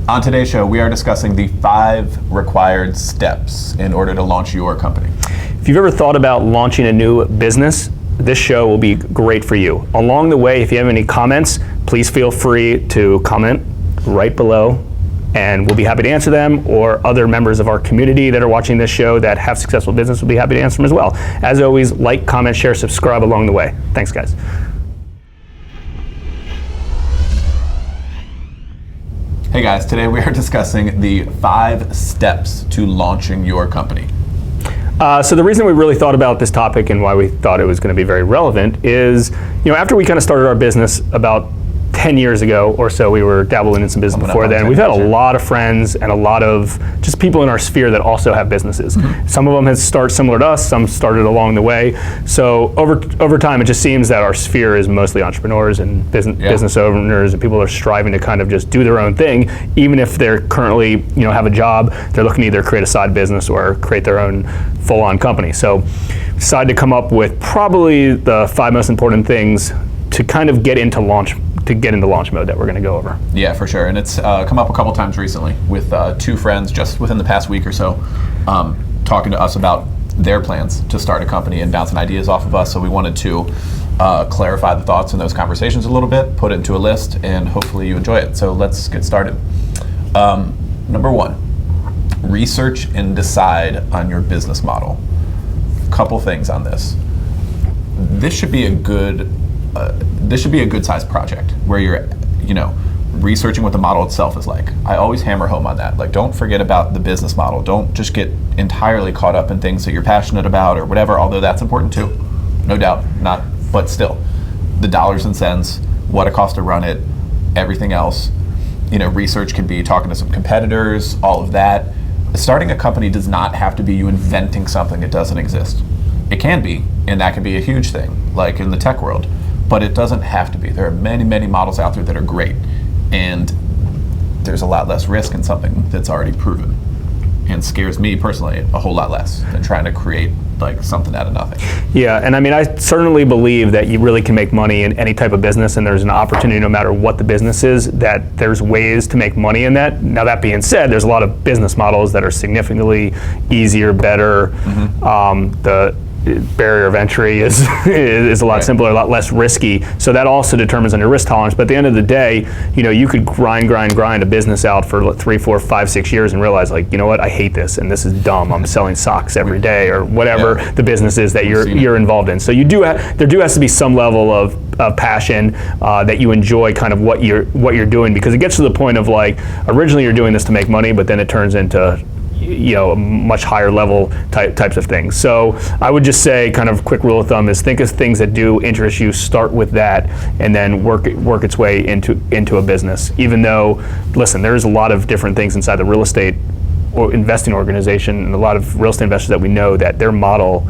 On today's show, we are discussing the 5 required steps in order to launch your company. If you've ever thought about launching a new business, this show will be great for you. Along the way, if you have any comments, please feel free to comment right below, and we'll be happy to answer them, or other members of our community that are watching this show that have successful business will be happy to answer them as well. As always, like, comment, share, subscribe along the way. Thanks, guys. Hey guys, today we are discussing the 5 steps to launching your company. So the reason we really thought about this topic and why we thought it was going to be very relevant is, after we kind of started our business about 10 years ago or so, we were dabbling in some business before then. We've had a lot of friends and a lot of just people in our sphere that also have businesses. Mm-hmm. Some of them have started similar to us, some started along the way. So over time, it just seems that our sphere is mostly entrepreneurs and business owners, and people are striving to kind of just do their own thing, even if they're currently, have a job. They're looking to either create a side business or create their own full-on company. So decided to come up with probably the 5 most important things to kind of get into launch mode that we're going to go over. Yeah, for sure. And it's come up a couple times recently with 2 friends just within the past week or so, talking to us about their plans to start a company and bouncing ideas off of us. So we wanted to clarify the thoughts in those conversations a little bit, put it into a list, and hopefully you enjoy it. So let's get started. Number 1, research and decide on your business model. Couple things on this. This should be a good sized project where you're, researching what the model itself is like. I always hammer home on that. Like, don't forget about the business model. Don't just get entirely caught up in things that you're passionate about or whatever, although that's important too. No doubt, but still, the dollars and cents, what it costs to run it, everything else. Research can be talking to some competitors, all of that. Starting a company does not have to be you inventing something that doesn't exist. It can be, and that can be a huge thing, like in the tech world. But it doesn't have to be. There are many, many models out there that are great, and there's a lot less risk in something that's already proven, and scares me personally a whole lot less than trying to create like something out of nothing. Yeah, and I certainly believe that you really can make money in any type of business, and there's an opportunity no matter what the business is, that there's ways to make money in that. Now that being said, there's a lot of business models that are significantly easier, better. Mm-hmm. The barrier of entry is a lot simpler, a lot less risky. So that also determines on your risk tolerance. But at the end of the day, you could grind a business out for 3, 4, 5, 6 years and realize, like, what, I hate this and this is dumb. I'm selling socks every day or whatever the business is that you're involved in. So there has to be some level of passion that you enjoy kind of what you're doing, because it gets to the point of, like, originally you're doing this to make money, but then it turns into much higher level types of things. So I would just say, kind of quick rule of thumb is, think of things that do interest you, start with that, and then work its way into a business. Even though, listen, there's a lot of different things inside the real estate or investing organization, and a lot of real estate investors that we know that their model,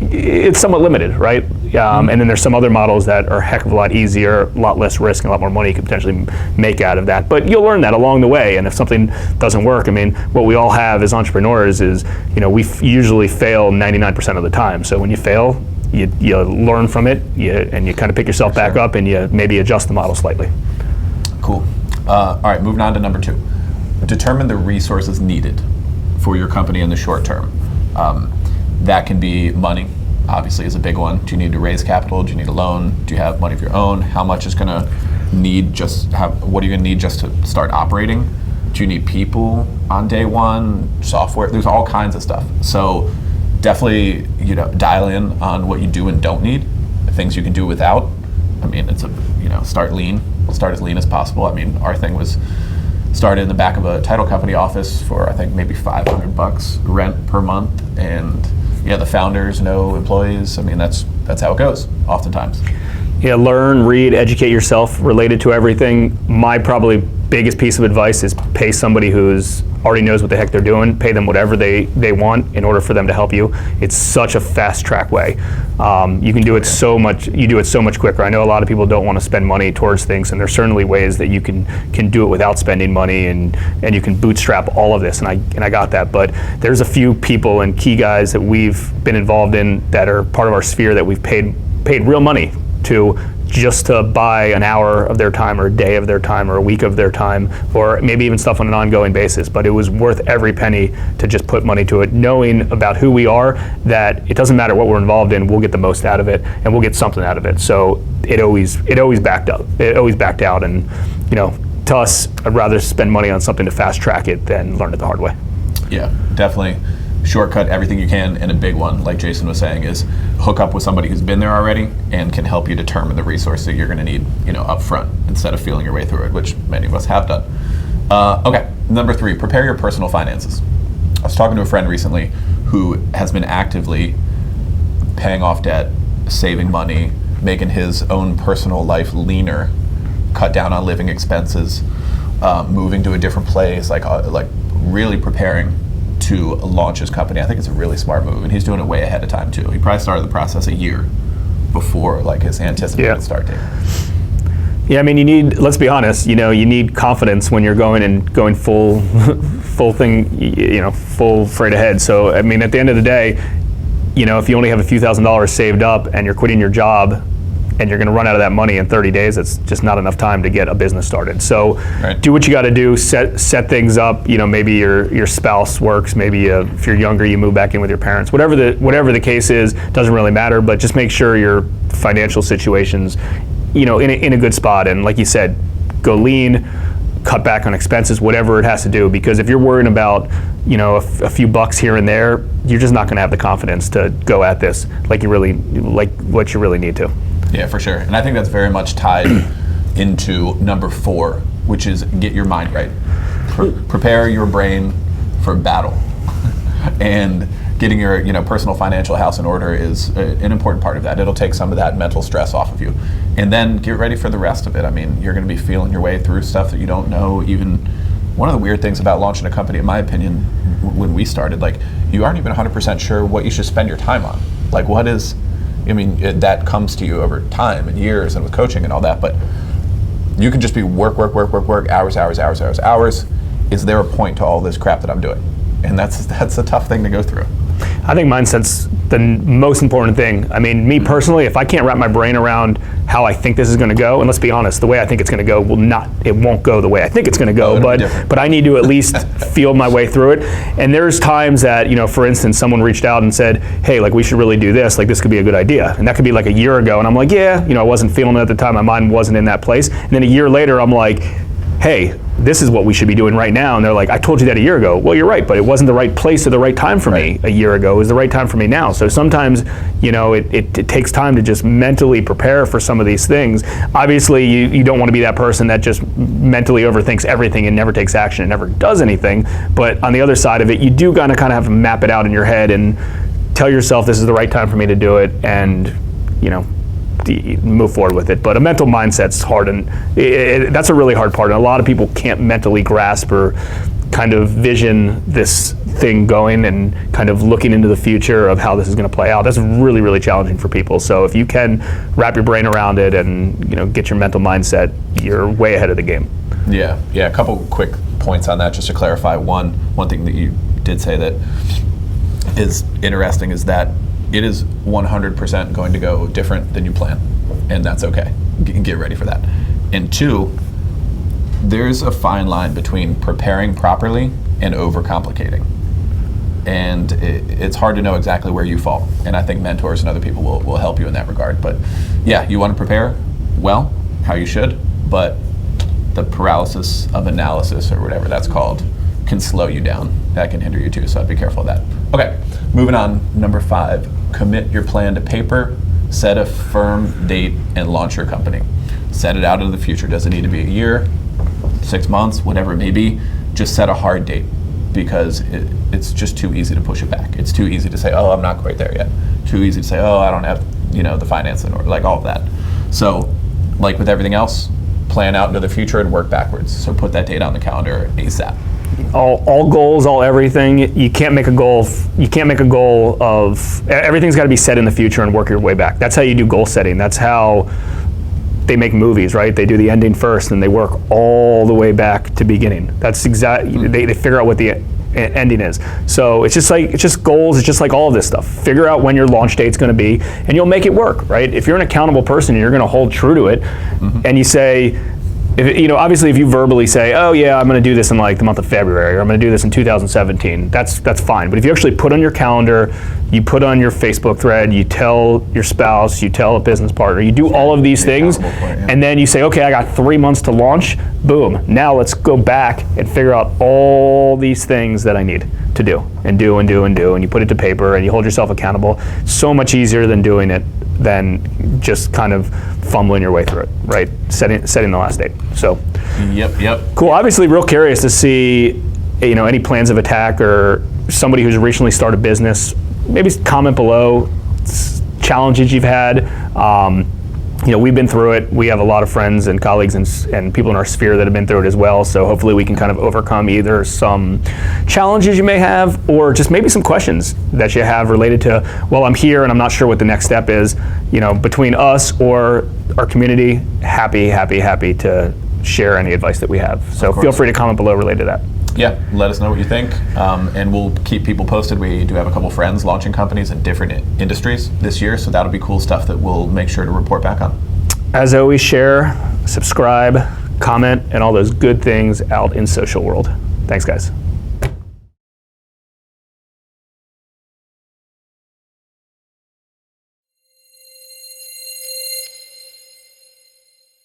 it's somewhat limited, right? And then there's some other models that are a heck of a lot easier, a lot less risk, and a lot more money you could potentially make out of that. But you'll learn that along the way, and if something doesn't work, what we all have as entrepreneurs is, we usually fail 99% of the time. So when you fail, you learn from it, and you kind of pick yourself back up, and you maybe adjust the model slightly. Cool. All right, moving on to number 2. Determine the resources needed for your company in the short term. That can be money, obviously, is a big one. Do you need to raise capital? Do you need a loan? Do you have money of your own? How much is going to need what are you going to need just to start operating? Do you need people on day one? Software? There's all kinds of stuff. So definitely, dial in on what you do and don't need, the things you can do without. It's start lean. Start as lean as possible. Our thing was started in the back of a title company office for, I think, maybe $500 rent per month, and the founders, no employees. That's how it goes oftentimes. Yeah, learn, read, educate yourself related to everything. My probably biggest piece of advice is pay somebody who's already knows what the heck they're doing. Pay them whatever they want in order for them to help you. It's such a fast track way. You can do it so much. You do it so much quicker. I know a lot of people don't want to spend money towards things, and there's certainly ways that you can do it without spending money, and you can bootstrap all of this. And I got that. But there's a few people and key guys that we've been involved in that are part of our sphere that we've paid real money to just to buy an hour of their time or a day of their time or a week of their time, or maybe even stuff on an ongoing basis. But it was worth every penny to just put money to it, knowing about who we are, that it doesn't matter what we're involved in, we'll get the most out of it and we'll get something out of it. So it always backed up. It always backed out. And to us, I'd rather spend money on something to fast track it than learn it the hard way. Yeah, definitely. Shortcut everything you can, and a big one, like Jason was saying, is hook up with somebody who's been there already and can help you determine the resource that you're going to need, up front, instead of feeling your way through it, which many of us have done. Okay, number 3, prepare your personal finances. I was talking to a friend recently who has been actively paying off debt, saving money, making his own personal life leaner, cut down on living expenses, moving to a different place, like really preparing to launch his company. I think it's a really smart move, and he's doing it way ahead of time too. He probably started the process a year before his anticipated start date. Yeah, I mean, let's be honest, you need confidence when you're going full thing, full freight ahead. So, I mean, at the end of the day, if you only have a few $1,000s saved up and you're quitting your job and you're going to run out of that money in 30 days, it's just not enough time to get a business started. So do what you got to do, set things up. Maybe your spouse works, maybe if you're younger, you move back in with your parents. Whatever the case is, doesn't really matter, but just make sure your financial situation's in a good spot. And like you said, go lean, cut back on expenses, whatever it has to do, because if you're worrying about a few bucks here and there, you're just not going to have the confidence to go at this like what you really need to. Yeah, for sure. And I think that's very much tied into number 4, which is get your mind right. Prepare your brain for battle. And getting your personal financial house in order is an important part of that. It'll take some of that mental stress off of you. And then get ready for the rest of it. I mean, you're going to be feeling your way through stuff that you don't know. Even one of the weird things about launching a company, in my opinion, when we started, you aren't even 100% sure what you should spend your time on. That comes to you over time and years and with coaching and all that, but you can just be work, hours. Is there a point to all this crap that I'm doing? And that's a tough thing to go through. I think mindset's the most important thing. I mean, me personally, if I can't wrap my brain around how I think this is going to go, and let's be honest, the way I think it's going to go won't go the way I think it's going to go, but I need to at least feel my way through it. And there's times that, for instance, someone reached out and said, hey, we should really do this, this could be a good idea. And that could be a year ago, and I'm like, yeah, I wasn't feeling it at the time, my mind wasn't in that place. And then a year later, I'm like, hey, this is what we should be doing right now. And they're like, I told you that a year ago. Well, you're right, but it wasn't the right place or the right time for me a year ago. It was the right time for me now. So sometimes, it takes time to just mentally prepare for some of these things. Obviously, you don't want to be that person that just mentally overthinks everything and never takes action and never does anything. But on the other side of it, you do kind of have to map it out in your head and tell yourself this is the right time for me to do it, and move forward with it. But a mental mindset's hard, and that's a really hard part. And a lot of people can't mentally grasp or kind of vision this thing going and kind of looking into the future of how this is going to play out. That's really, really challenging for people. So if you can wrap your brain around it and get your mental mindset, you're way ahead of the game. Yeah. A couple quick points on that just to clarify. One thing that you did say that is interesting is that it is 100% going to go different than you plan, and that's okay. Get ready for that. And 2, there's a fine line between preparing properly and overcomplicating. And it's hard to know exactly where you fall. And I think mentors and other people will help you in that regard. But yeah, you want to prepare well, how you should, but the paralysis of analysis, or whatever that's called, can slow you down. That can hinder you too, so I'd be careful of that. Okay, moving on, number 5, commit your plan to paper, set a firm date, and launch your company. Set it out into the future. Does it need to be a year, 6 months, whatever it may be? Just set a hard date, because it's just too easy to push it back. It's too easy to say, oh, I'm not quite there yet. Too easy to say, oh, I don't have the financing, or all of that. So, like with everything else, plan out into the future and work backwards. So put that date on the calendar ASAP. All goals, all everything. You can't make a goal. You can't make a goal of everything's got to be set in the future and work your way back. That's how you do goal setting. That's how they make movies, right? They do the ending first and they work all the way back to beginning. That's exactly. They figure out what the ending is. So it's just goals. It's just like all of this stuff. Figure out when your launch date's going to be, and you'll make it work, right? If you're an accountable person and you're going to hold true to it, and you say, obviously if you verbally say, oh yeah, I'm going to do this in like the month of February, or I'm going to do this in 2017, that's fine. But if you actually put on your calendar, you put on your Facebook thread, you tell your spouse, you tell a business partner, you do all of these things, and then you say, okay, I got 3 months to launch, boom. Now let's go back and figure out all these things that I need to do, and you put it to paper, and you hold yourself accountable. So much easier than doing it than just kind of fumbling your way through it, right? Setting the last date. So, Yep. Cool. Obviously, real curious to see, any plans of attack, or somebody who's recently started a business. Maybe comment below challenges you've had. We've been through it. We have a lot of friends and colleagues and people in our sphere that have been through it as well. So hopefully we can kind of overcome either some challenges you may have, or just maybe some questions that you have related to, well, I'm here and I'm not sure what the next step is. Between us or our community, happy to share any advice that we have. So feel free to comment below related to that. Yeah, let us know what you think, and we'll keep people posted. We do have a couple friends launching companies in different industries this year, so that'll be cool stuff that we'll make sure to report back on. As always, share, subscribe, comment, and all those good things out in social world. Thanks, guys.